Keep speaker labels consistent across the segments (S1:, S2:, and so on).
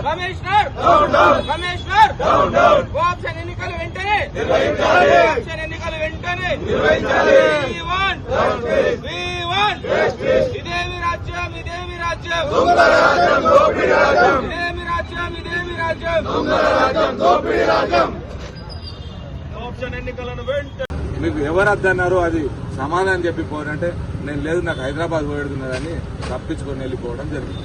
S1: Commissioner cooption ఎన్నికలు వెంటనే ఇదేమి రాజ్యం ఇదేమి రాజ్యం కోఆప్షన్ ఎన్నికలను వెంటనే
S2: మీకు ఎవరు వద్దన్నారో అది సమాధానం చెప్పిపోవాలంటే నేను లేదు నాకు హైదరాబాద్ పోయేడుతున్నదని తప్పించుకొని వెళ్ళిపోవడం జరిగింది.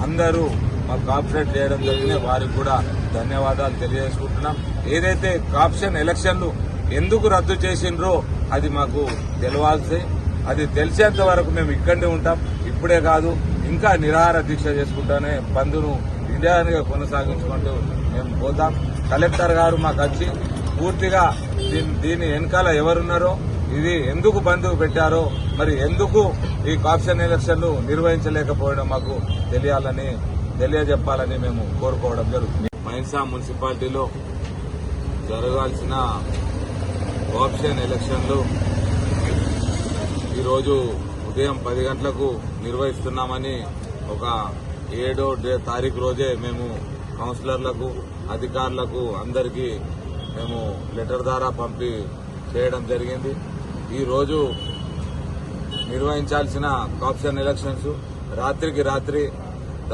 S2: అందరూ మాకు కాపరేట్ చేయడం జరిగింది. వారికి కూడా ధన్యవాదాలు తెలియజేసుకుంటున్నాం. ఏదైతే కాప్షన్ ఎలక్షన్లు ఎందుకు రద్దు చేసిండ్రో అది మాకు తెలవాల్సి, అది తెలిసేంత వరకు మేము ఇక్కడే ఉంటాం. ఇప్పుడే కాదు, ఇంకా నిరాహార దీక్ష చేసుకుంటానే బంద్ను ఇండియాగా కొనసాగించుకుంటూ మేము పోతాం. కలెక్టర్ గారు మాకు వచ్చి పూర్తిగా దీని వెనకాల ఎవరున్నారో, ఇది ఎందుకు బంద్ పెట్టారో, మరి ఎందుకు ఈ కాప్షన్ ఎలక్షన్లు నిర్వహించలేకపోవడం మాకు తెలియజెప్పాలని మేము కోరుకోవడం జరుగుతుంది. మైన్సా మున్సిపాలిటీలో జరగాల్సిన కాప్షన్ ఎలక్షన్లు ఈరోజు ఉదయం 10 గంటలకు నిర్వహిస్తున్నామని ఒక 7వ తారీఖు రోజే మేము కౌన్సిలర్లకు, అధికారులకు అందరికీ మేము లెటర్ ద్వారా పంపి చేయడం జరిగింది. ఈ రోజు నిర్వహించాల్సిన కాప్షన్ ఎలక్షన్స్ రాత్రికి రాత్రి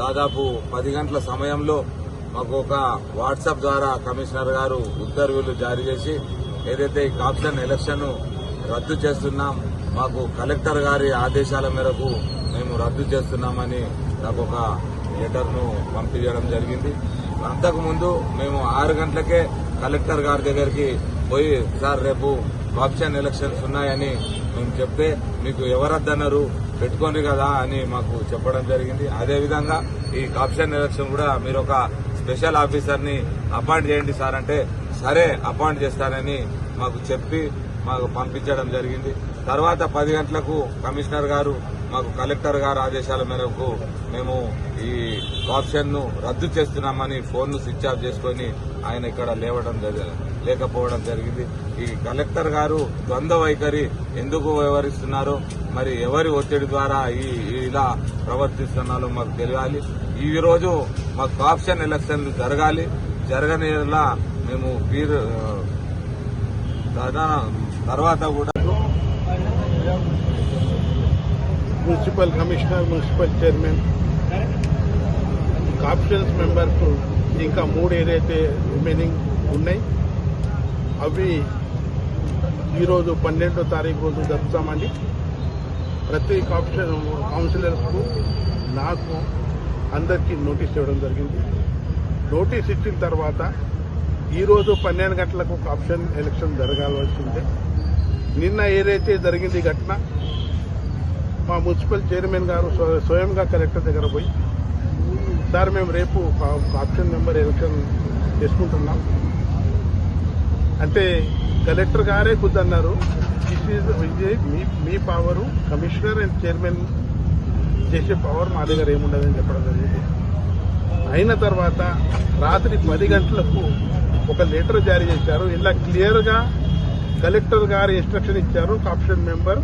S2: దాదాపు 10 గంటల సమయంలో మాకు ఒక వాట్సాప్ ద్వారా కమిషనర్ గారు ఉత్తర్వులు జారీ చేసి ఏదైతే ఈ కాప్షన్ ఎలక్షన్ రద్దు చేస్తున్నాం, మాకు కలెక్టర్ గారి ఆదేశాల మేరకు మేము రద్దు చేస్తున్నామని నాకు ఒక లెటర్ను పంపించడం జరిగింది. అంతకుముందు మేము 6 గంటలకే కలెక్టర్ గారి దగ్గరికి పోయి, సార్ రేపు కాప్షన్ ఎలక్షన్స్ ఉన్నాయని మేము చెప్తే మీకు ఎవరద్దన్నారు పెట్టుకోండి కదా అని మాకు చెప్పడం జరిగింది. అదేవిధంగా ఈ కాప్షన్ ఎలక్షన్ కూడా మీరు ఒక స్పెషల్ ఆఫీసర్ని అపాయింట్ చేయండి సార్ అంటే, సరే అపాయింట్ చేస్తానని మాకు చెప్పి మాకు పంపించడం జరిగింది. తర్వాత 10 గంటలకు కమిషనర్ గారు మాకు కలెక్టర్ గారు ఆదేశాల మేరకు మేము ఈ కాప్షన్ ను రద్దు చేస్తున్నామని ఫోన్ ను స్విచ్ ఆఫ్ చేసుకుని ఆయన ఇక్కడ లేకపోవడం జరిగింది. ఈ కలెక్టర్ గారు ద్వంద్వ వైఖరి ఎందుకు వ్యవహరిస్తున్నారో, మరి ఎవరి ఒత్తిడి ద్వారా ఇలా ప్రవర్తిస్తున్నారో మాకు తెలియాలి. ఈ రోజు మాకు కాప్షన్ ఎలక్షన్లు జరగనిలా మేము తర్వాత కూడా
S3: మున్సిపల్ కమిషనర్, మున్సిపల్ చైర్మన్, కాప్షన్స్ మెంబర్స్ ఇంకా 3 ఏదైతే రిమైనింగ్ ఉన్నాయి అవి ఈరోజు 12వ తారీఖు రోజు జరుపుతామండి. ప్రతి కౌన్సిలర్స్కు నాకు అందరికీ నోటీస్ ఇవ్వడం జరిగింది. నోటీస్ ఇచ్చిన తర్వాత ఈరోజు 12 గంటలకు కాప్షన్ ఎలక్షన్ జరగాల్సిందే. నిన్న ఏదైతే జరిగింది ఘటన, మా మున్సిపల్ చైర్మన్ గారు స్వయంగా కలెక్టర్ దగ్గర పోయి, సార్ మేము రేపు కాప్షన్ మెంబర్ ఎలక్షన్ చేసుకుంటున్నాం అంటే కలెక్టర్ గారే కుదన్నారు, మీ పవరు కమిషనర్ అండ్ చైర్మన్ చేసే పవర్ మా దగ్గర ఏముండదని చెప్పడం జరిగింది. అయిన తర్వాత రాత్రి 10 గంటలకు ఒక లెటర్ జారీ చేశారు. ఇలా క్లియర్గా కలెక్టర్ గారు ఇన్స్ట్రక్షన్ ఇచ్చారు, కాప్షన్ మెంబర్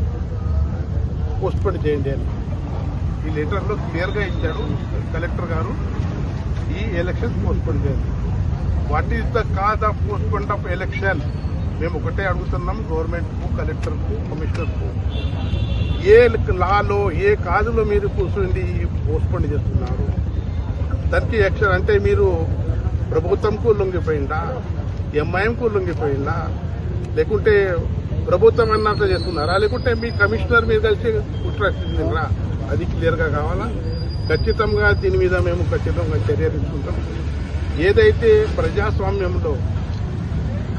S3: పోస్ట్పోన్ చేయండి అని. ఈ లెటర్లో క్లియర్గా ఇచ్చారు కలెక్టర్ గారు, ఈ ఎలక్షన్ పోస్ట్పోన్ చేయండి. What is the cause of postpone of election? మేము ఒకటే అడుగుతున్నాం గవర్నమెంట్కు, కలెక్టర్కు, కమిషనర్కు, ఏ లాలో ఏ కాజులో మీరు కూర్చుండి పోస్ట్పోన్ చేస్తున్నారు? దానికి యాక్షన్ అంటే మీరు ప్రభుత్వంకు లొంగిపోయిందా, ఎంఐఎంకు లొంగిపోయిందా, లేకుంటే ప్రభుత్వం అన్నట్లు చేస్తున్నారా, లేకుంటే మీ కమిషనర్ మీరు కలిసి కుట్రరా? అది క్లియర్గా కావాలా. ఖచ్చితంగా దీని మీద మేము ఖచ్చితంగా చర్య తీసుకుంటాం. ఏదైతే ప్రజాస్వామ్యంలో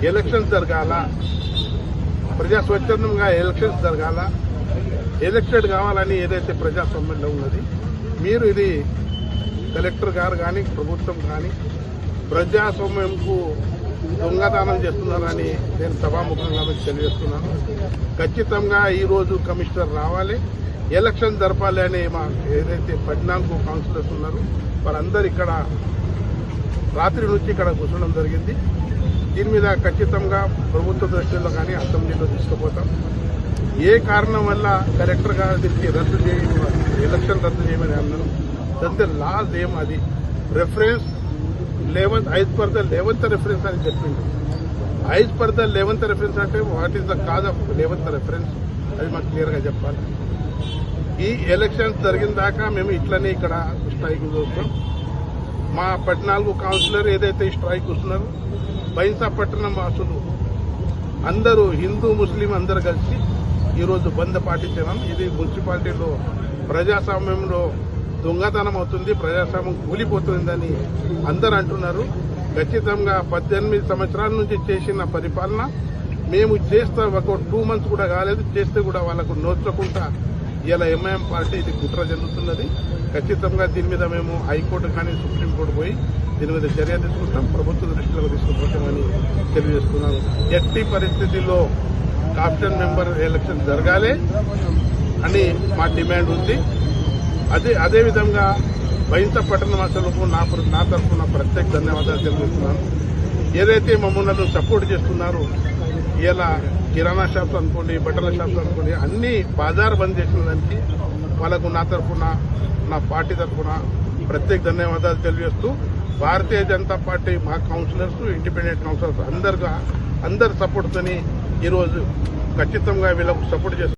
S3: ఎలక్షన్స్ జరగాల, ప్రజా స్వచ్ఛందంగా ఎలక్షన్స్ జరగాల, ఎలక్టెడ్ కావాలని ఏదైతే ప్రజాస్వామ్యంలో ఉన్నది, మీరు ఇది కలెక్టర్ గారు కానీ ప్రభుత్వం కానీ ప్రజాస్వామ్యంకు దొంగదానం చేస్తున్నారని నేను సభాముఖంగా మీకు తెలియజేస్తున్నాను. ఖచ్చితంగా ఈరోజు కమిషనర్ రావాలి, ఎలక్షన్ జరపాలి అని మా ఏదైతే 14 కౌన్సిలర్స్ ఉన్నారో వారందరూ ఇక్కడ రాత్రి నుంచి ఇక్కడ కూర్చోవడం జరిగింది. దీని మీద ఖచ్చితంగా ప్రభుత్వ దృష్టిలో కానీ అసెంబ్లీలో తీసుకుపోతాం. ఏ కారణం వల్ల కలెక్టర్ గారికి ఎలక్షన్ రద్దు చేయమని అన్నారు, దాంతో లాస్ట్ ఏం అది reference 11th as per the 11th reference అని చెప్పింది. As per the 11th reference అంటే what is the cause of 11th reference అది మాకు క్లియర్ గా చెప్పాలి. ఈ ఎలక్షన్స్ జరిగిన దాకా మేము ఇట్లనే ఇక్కడ స్ట్రైక్ చూస్తాం. మా 14 కౌన్సిలర్ ఏదైతే స్ట్రైక్ వస్తున్నారు బైన్సా పట్టణం వాసులు అందరూ హిందూ ముస్లిం అందరూ కలిసి ఈరోజు బంద్ పాటించాం. ఇది మున్సిపాలిటీలో ప్రజాస్వామ్యంలో దొంగతనం అవుతుంది, ప్రజాస్వామ్యం కూలిపోతుందని అందరూ అంటున్నారు. ఖచ్చితంగా 18 సంవత్సరాల నుంచి చేసిన పరిపాలన మేము చేస్తే ఒక 2 months కూడా కాలేదు, చేస్తే కూడా వాళ్ళకు నోచకుండా ఇలా ఎంఐఎం పార్టీ ఇది కుట్ర జరుగుతున్నది. ఖచ్చితంగా దీని మీద మేము హైకోర్టు కానీ సుప్రీంకోర్టు పోయి దీని మీద చర్య తీసుకుంటాం, ప్రభుత్వ దృష్టిలోకి తీసుకుపోతామని తెలియజేస్తున్నాను. ఎట్టి పరిస్థితుల్లో కాప్షన్ మెంబర్ ఎలక్షన్ జరగాలి అని మా డిమాండ్ ఉంది. అదేవిధంగా బైన్సా పట్టణ వాసులకు నా తరఫున ప్రత్యేక ధన్యవాదాలు తెలియజేస్తున్నాను. ఏదైతే మమ్మల్ని సపోర్ట్ చేస్తున్నారో ఇలా కిరాణా షాప్స్ అనుకోండి, బట్టల షాప్స్ అనుకోండి, అన్ని బజార్ బంద్ చేసిన దానికి వాళ్ళకు నా తరఫున నా పార్టీ తరఫున ప్రత్యేక ధన్యవాదాలు తెలియజేస్తూ భారతీయ జనతా పార్టీ మా కౌన్సిలర్స్ ఇండిపెండెంట్ కౌన్సిలర్స్ అందరి సపోర్ట్తోని ఈరోజు ఖచ్చితంగా వీళ్ళకు సపోర్ట్ చేస్తున్నారు.